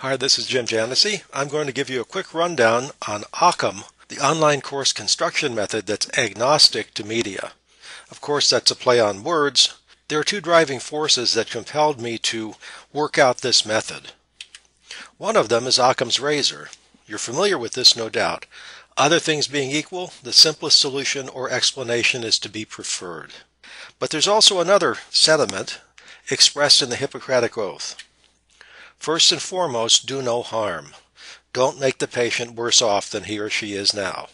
Hi, this is Jim Janossy. I'm going to give you a quick rundown on Occam, the online course construction method that's agnostic to media. Of course, that's a play on words. There are two driving forces that compelled me to work out this method. One of them is Occam's Razor. You're familiar with this, no doubt. Other things being equal, the simplest solution or explanation is to be preferred. But there's also another sentiment expressed in the Hippocratic Oath. First and foremost, do no harm. Don't make the patient worse off than he or she is now.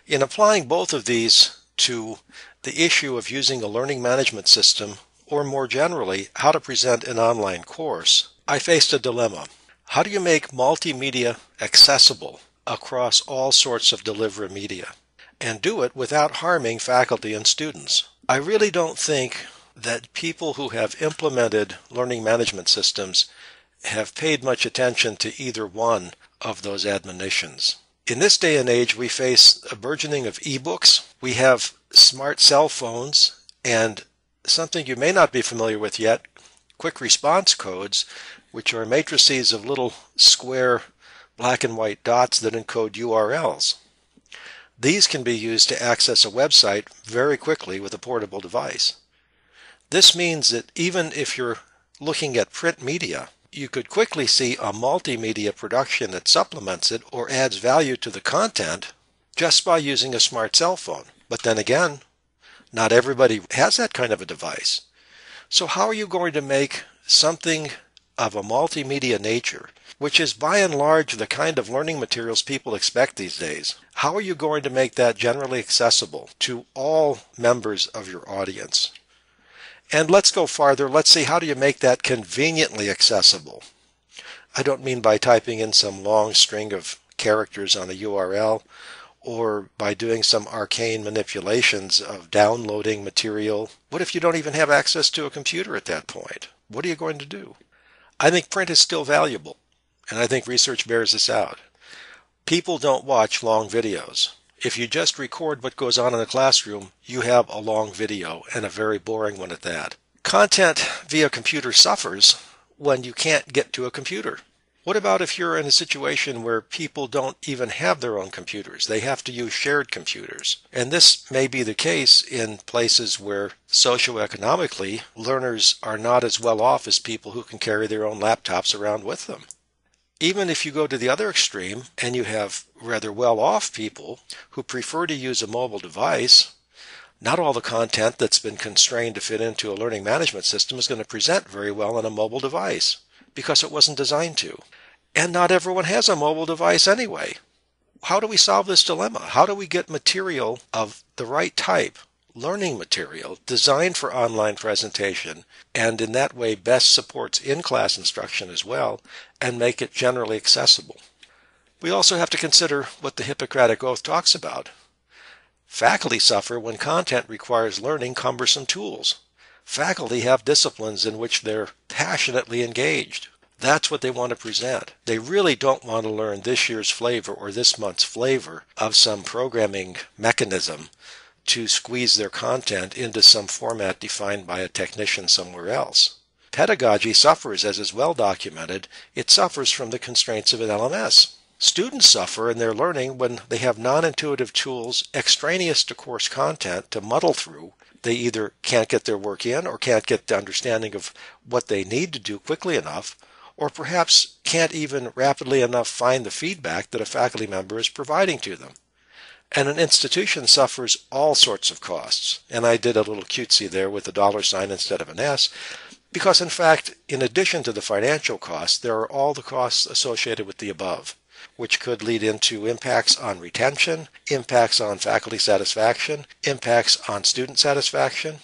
In applying both of these to the issue of using a learning management system, or more generally, how to present an online course, I faced a dilemma. How do you make multimedia accessible across all sorts of delivery media, and do it without harming faculty and students? I really don't think that people who have implemented learning management systems have paid much attention to either one of those admonitions. In this day and age, we face a burgeoning of ebooks. We have smart cell phones and something you may not be familiar with yet, quick response codes, which are matrices of little square black and white dots that encode URLs. These can be used to access a website very quickly with a portable device. This means that even if you're looking at print media, you could quickly see a multimedia production that supplements it or adds value to the content just by using a smart cell phone. But then again, not everybody has that kind of a device. So how are you going to make something of a multimedia nature, which is by and large the kind of learning materials people expect these days? How are you going to make that generally accessible to all members of your audience? And let's go farther. Let's see, how do you make that conveniently accessible? I don't mean by typing in some long string of characters on a URL or by doing some arcane manipulations of downloading material. What if you don't even have access to a computer at that point? What are you going to do? I think print is still valuable, and I think research bears this out. People don't watch long videos. If you just record what goes on in the classroom, you have a long video, and a very boring one at that. Content via computer suffers when you can't get to a computer. What about if you're in a situation where people don't even have their own computers? They have to use shared computers. And this may be the case in places where socioeconomically learners are not as well off as people who can carry their own laptops around with them. Even if you go to the other extreme and you have rather well-off people who prefer to use a mobile device, not all the content that's been constrained to fit into a learning management system is going to present very well on a mobile device because it wasn't designed to. And not everyone has a mobile device anyway. How do we solve this dilemma? How do we get material of the right type, learning material, designed for online presentation, and in that way best supports in-class instruction as well, and make it generally accessible? We also have to consider what the Hippocratic Oath talks about. Faculty suffer when content requires learning cumbersome tools. Faculty have disciplines in which they're passionately engaged. That's what they want to present. They really don't want to learn this year's flavor or this month's flavor of some programming mechanism to squeeze their content into some format defined by a technician somewhere else. Pedagogy suffers, as is well documented. It suffers from the constraints of an LMS. Students suffer in their learning when they have non-intuitive tools extraneous to course content to muddle through. They either can't get their work in or can't get the understanding of what they need to do quickly enough, or perhaps can't even rapidly enough find the feedback that a faculty member is providing to them. And an institution suffers all sorts of costs. And I did a little cutesy there with a $sign instead of an S, because in fact, in addition to the financial costs, there are all the costs associated with the above, which could lead into impacts on retention, impacts on faculty satisfaction, impacts on student satisfaction,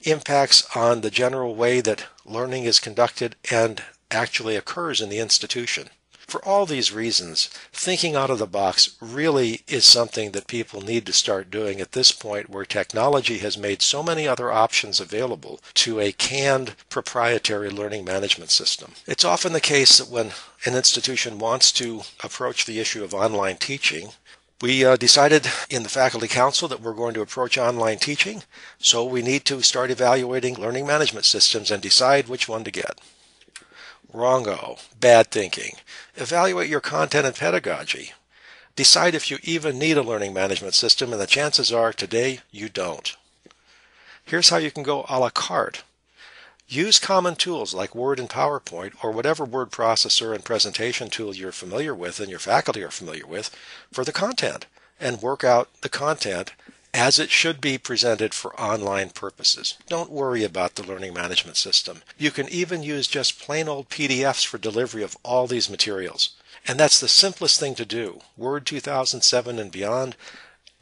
impacts on the general way that learning is conducted and actually occurs in the institution. For all these reasons, thinking out of the box really is something that people need to start doing at this point where technology has made so many other options available to a canned proprietary learning management system. It's often the case that when an institution wants to approach the issue of online teaching, we decided in the faculty council that we're going to approach online teaching, so we need to start evaluating learning management systems and decide which one to get. Wrongo. Bad thinking. Evaluate your content and pedagogy. Decide if you even need a learning management system, and the chances are today you don't. Here's how you can go a la carte. Use common tools like Word and PowerPoint, or whatever word processor and presentation tool you're familiar with and your faculty are familiar with, for the content, and work out the content as it should be presented for online purposes. Don't worry about the learning management system. You can even use just plain old PDFs for delivery of all these materials. And that's the simplest thing to do. Word 2007 and beyond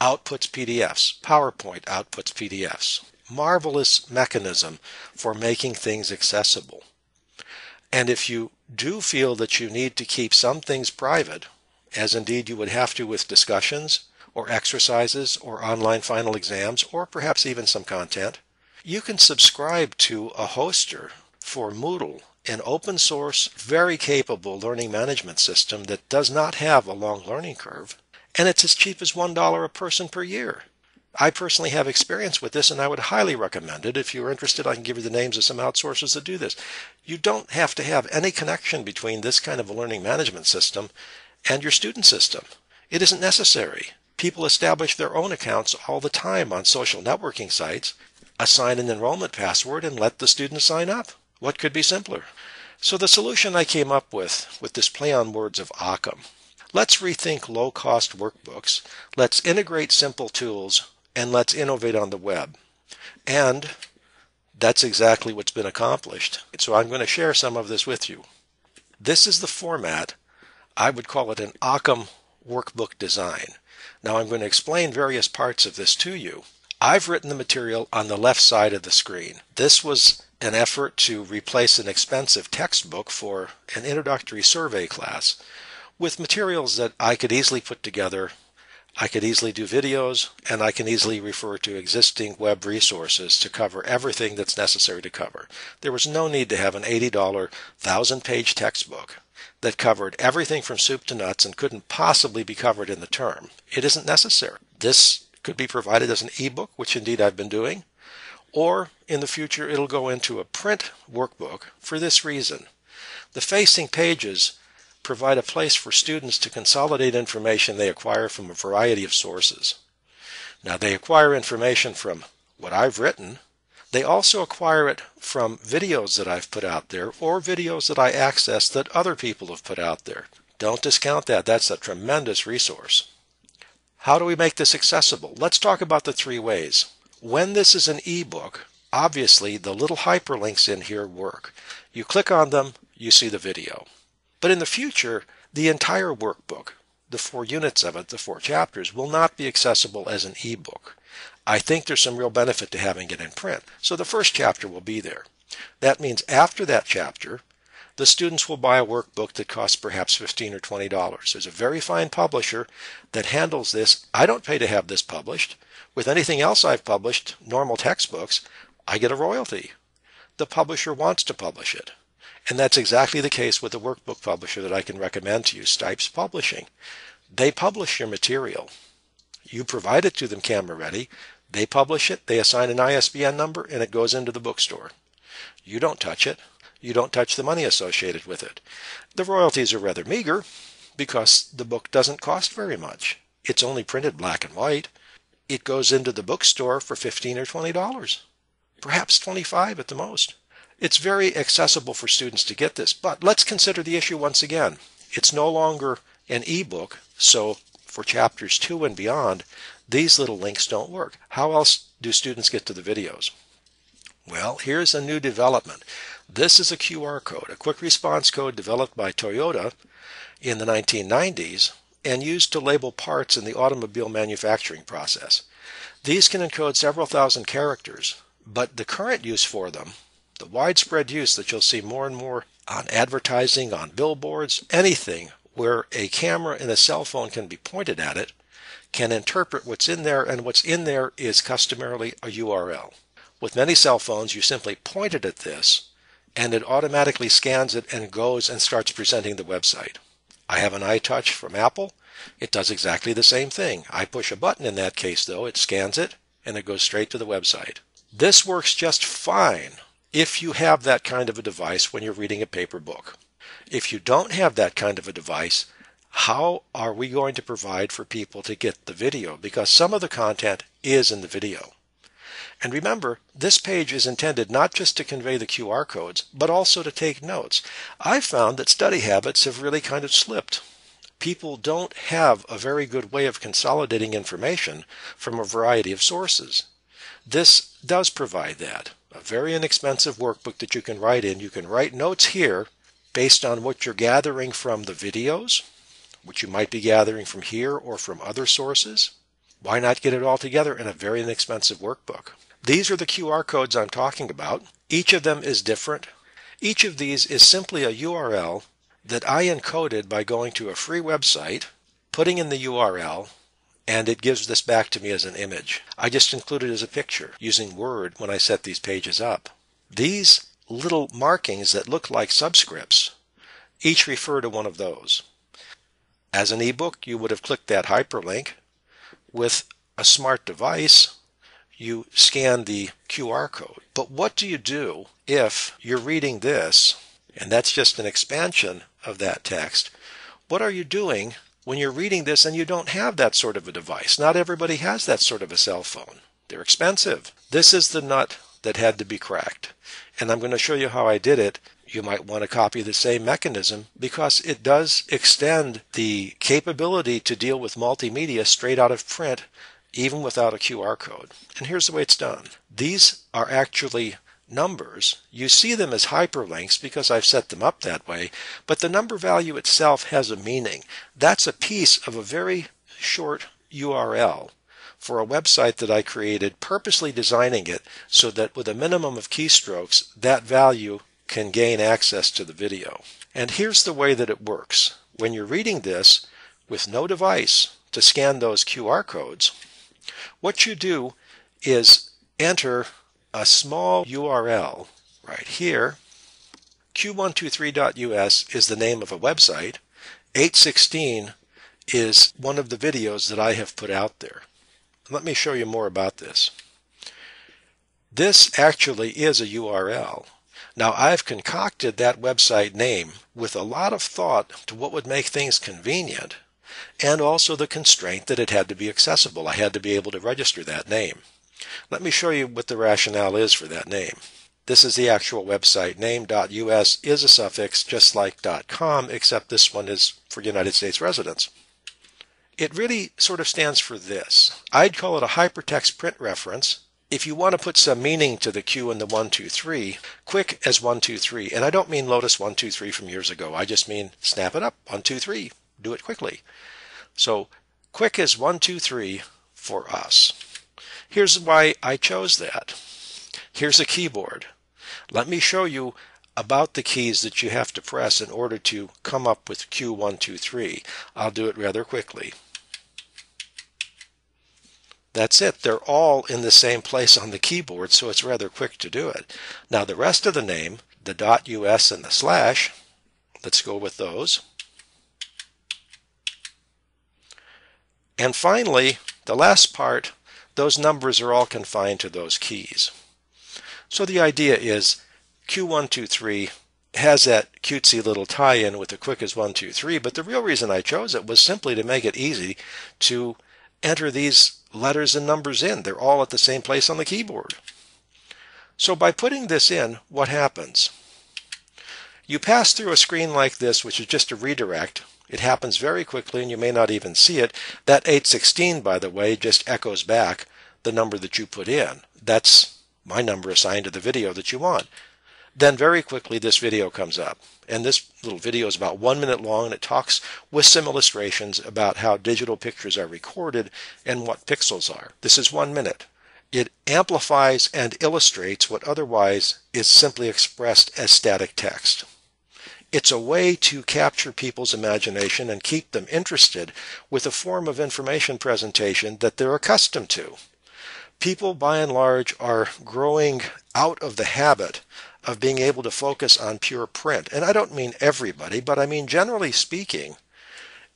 outputs PDFs. PowerPoint outputs PDFs. Marvelous mechanism for making things accessible. And if you do feel that you need to keep some things private, as indeed you would have to with discussions or exercises or online final exams or perhaps even some content, you can subscribe to a hoster for Moodle, an open source, very capable learning management system that does not have a long learning curve, and it's as cheap as $1 a person per year. I personally have experience with this, and I would highly recommend it. If you're interested, I can give you the names of some outsourcers that do this. You don't have to have any connection between this kind of a learning management system and your student system. It isn't necessary. People establish their own accounts all the time on social networking sites, assign an enrollment password, and let the students sign up. What could be simpler? So the solution I came up with this play on words of Occam. Let's rethink low-cost workbooks. Let's integrate simple tools. And let's innovate on the web. And that's exactly what's been accomplished. So I'm going to share some of this with you. This is the format. I would call it an Occam workbook design. Now I'm going to explain various parts of this to you. I've written the material on the left side of the screen. This was an effort to replace an expensive textbook for an introductory survey class with materials that I could easily put together. I could easily do videos, and I can easily refer to existing web resources to cover everything that's necessary to cover. There was no need to have an $80, 1,000-page textbook that covered everything from soup to nuts and couldn't possibly be covered in the term. It isn't necessary. This could be provided as an ebook, which indeed I've been doing, or in the future it'll go into a print workbook for this reason. The facing pages provide a place for students to consolidate information they acquire from a variety of sources. Now, they acquire information from what I've written. They also acquire it from videos that I've put out there or videos that I access that other people have put out there. Don't discount that. That's a tremendous resource. How do we make this accessible? Let's talk about the three ways. When this is an ebook, obviously the little hyperlinks in here work. You click on them, you see the video. But in the future, the entire workbook, the 4 units of it, the 4 chapters, will not be accessible as an ebook. I think there's some real benefit to having it in print. So the first chapter will be there. That means after that chapter, the students will buy a workbook that costs perhaps $15 or $20. There's a very fine publisher that handles this. I don't pay to have this published. With anything else I've published, normal textbooks, I get a royalty. The publisher wants to publish it. And that's exactly the case with the workbook publisher that I can recommend to you, Stipes Publishing. They publish your material. You provide it to them camera ready. They publish it, they assign an ISBN number, and it goes into the bookstore. You don't touch it. You don't touch the money associated with it. The royalties are rather meager because the book doesn't cost very much. It's only printed black and white. It goes into the bookstore for $15 or $20, perhaps $25 at the most. It's very accessible for students to get this, but let's consider the issue once again. It's no longer an ebook, so for chapters 2 and beyond, these little links don't work. How else do students get to the videos? Well, here's a new development. This is a QR code, a quick response code developed by Toyota in the 1990s and used to label parts in the automobile manufacturing process. These can encode several thousand characters, but the current use for them, the widespread use that you'll see more and more on advertising, on billboards, anything where a camera and a cell phone can be pointed at it, can interpret what's in there, and what's in there is customarily a URL. With many cell phones, you simply point it at this, and it automatically scans it and goes and starts presenting the website. I have an iTouch from Apple. It does exactly the same thing. I push a button in that case, though. It scans it, and it goes straight to the website. This works just fine if you have that kind of a device when you're reading a paper book. If you don't have that kind of a device, how are we going to provide for people to get the video? Because some of the content is in the video. And remember, this page is intended not just to convey the QR codes, but also to take notes. I've found that study habits have really kind of slipped. People don't have a very good way of consolidating information from a variety of sources. This does provide that. A very inexpensive workbook that you can write in. You can write notes here based on what you're gathering from the videos, which you might be gathering from here or from other sources. Why not get it all together in a very inexpensive workbook? These are the QR codes I'm talking about. Each of them is different. Each of these is simply a URL that I encoded by going to a free website, putting in the URL, and it gives this back to me as an image. I just include it as a picture using Word when I set these pages up. These little markings that look like subscripts each refer to one of those. As an ebook, you would have clicked that hyperlink. With a smart device, you scan the QR code. But what do you do if you're reading this, and that's just an expansion of that text? What are you doing when you're reading this and you don't have that sort of a device? Not everybody has that sort of a cell phone. They're expensive. This is the nut that had to be cracked. And I'm going to show you how I did it. You might want to copy the same mechanism because it does extend the capability to deal with multimedia straight out of print, even without a QR code. And here's the way it's done. These are actually numbers. You see them as hyperlinks because I've set them up that way, but the number value itself has a meaning. That's a piece of a very short URL for a website that I created, purposely designing it so that with a minimum of keystrokes, that value can gain access to the video. And here's the way that it works. When you're reading this with no device to scan those QR codes, what you do is enter a small URL right here. q123.us is the name of a website. 816 is one of the videos that I have put out there. Let me show you more about this. This actually is a URL. Now, I've concocted that website name with a lot of thought to what would make things convenient, and also the constraint that it had to be accessible. I had to be able to register that name. Let me show you what the rationale is for that name. This is the actual website name. .us is a suffix, just like .com, except this one is for United States residents. It really sort of stands for this. I'd call it a hypertext print reference. If you want to put some meaning to the Q and the 1, 2, 3, quick as 1, 2, 3. And I don't mean Lotus 1, 2, 3 from years ago. I just mean snap it up, 1, 2, 3. Do it quickly. So quick as 1, 2, 3 for us. Here's why I chose that. Here's a keyboard. Let me show you about the keys that you have to press in order to come up with Q, 1, 2, 3. I'll do it rather quickly. That's it. They're all in the same place on the keyboard, so it's rather quick to do it. Now the rest of the name, the .us and the slash, let's go with those. And finally, the last part, those numbers are all confined to those keys. So the idea is Q123 has that cutesy little tie-in with the quick as 1, 2, 3, but the real reason I chose it was simply to make it easy to enter these letters and numbers in. They're all at the same place on the keyboard. So by putting this in, what happens? You pass through a screen like this, which is just a redirect. It happens very quickly and you may not even see it. That 816, by the way, just echoes back the number that you put in. That's my number assigned to the video that you want. Then very quickly this video comes up. And this little video is about 1 minute long, and it talks with some illustrations about how digital pictures are recorded and what pixels are. This is 1 minute. It amplifies and illustrates what otherwise is simply expressed as static text. It's a way to capture people's imagination and keep them interested with a form of information presentation that they're accustomed to. People, by and large, are growing out of the habit of being able to focus on pure print. And I don't mean everybody, but I mean generally speaking,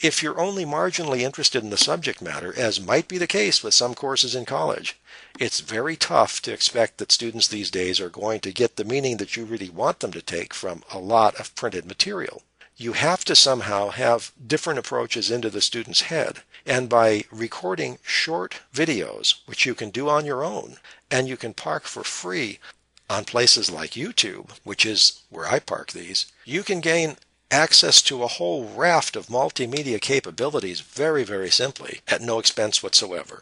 If you're only marginally interested in the subject matter, as might be the case with some courses in college, it's very tough to expect that students these days are going to get the meaning that you really want them to take from a lot of printed material. You have to somehow have different approaches into the student's head. And by recording short videos, which you can do on your own, and you can park for free on places like YouTube, which is where I park these, you can gain access to a whole raft of multimedia capabilities very, very simply at no expense whatsoever.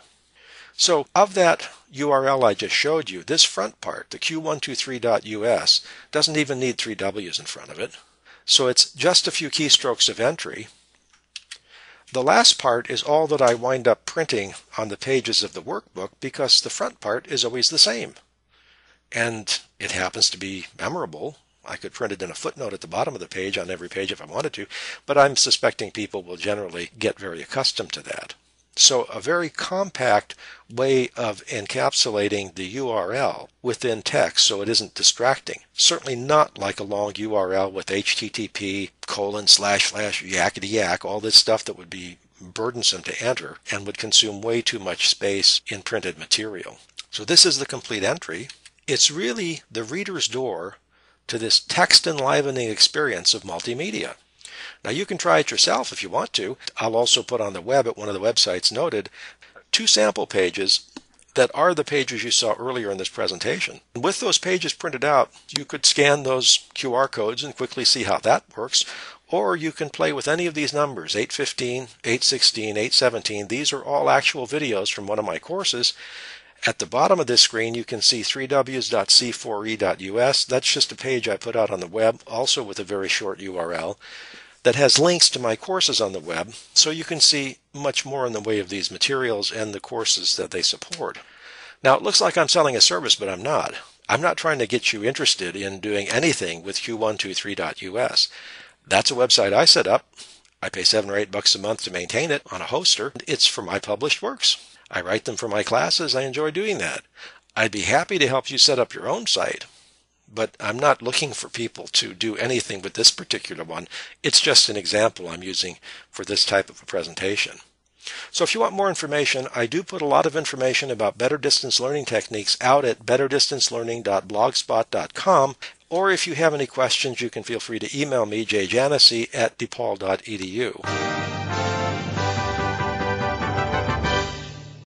So of that URL I just showed you, this front part, the q123.us, doesn't even need 3 W's in front of it. So it's just a few keystrokes of entry. The last part is all that I wind up printing on the pages of the workbook because the front part is always the same. And it happens to be memorable. I could print it in a footnote at the bottom of the page on every page if I wanted to, but I'm suspecting people will generally get very accustomed to that. So a very compact way of encapsulating the URL within text so it isn't distracting. Certainly not like a long URL with HTTP : / yakety yak, all this stuff that would be burdensome to enter and would consume way too much space in printed material. So this is the complete entry. It's really the reader's door to this text enlivening experience of multimedia. Now you can try it yourself if you want to. I'll also put on the web at one of the websites noted 2 sample pages that are the pages you saw earlier in this presentation. And with those pages printed out, you could scan those QR codes and quickly see how that works. Or you can play with any of these numbers, 815, 816, 817. These are all actual videos from one of my courses. At the bottom of this screen, you can see 3ws.c4e.us. That's just a page I put out on the web, also with a very short URL, that has links to my courses on the web, so you can see much more in the way of these materials and the courses that they support. Now, it looks like I'm selling a service, but I'm not. I'm not trying to get you interested in doing anything with q123.us. That's a website I set up. I pay $7 or $8 a month to maintain it on a hoster. It's for my published works. I write them for my classes. I enjoy doing that. I'd be happy to help you set up your own site, but I'm not looking for people to do anything with this particular one. It's just an example I'm using for this type of a presentation. So if you want more information, I do put a lot of information about better distance learning techniques out at betterdistancelearning.blogspot.com. Or if you have any questions, you can feel free to email me, jjanossy@depaul.edu.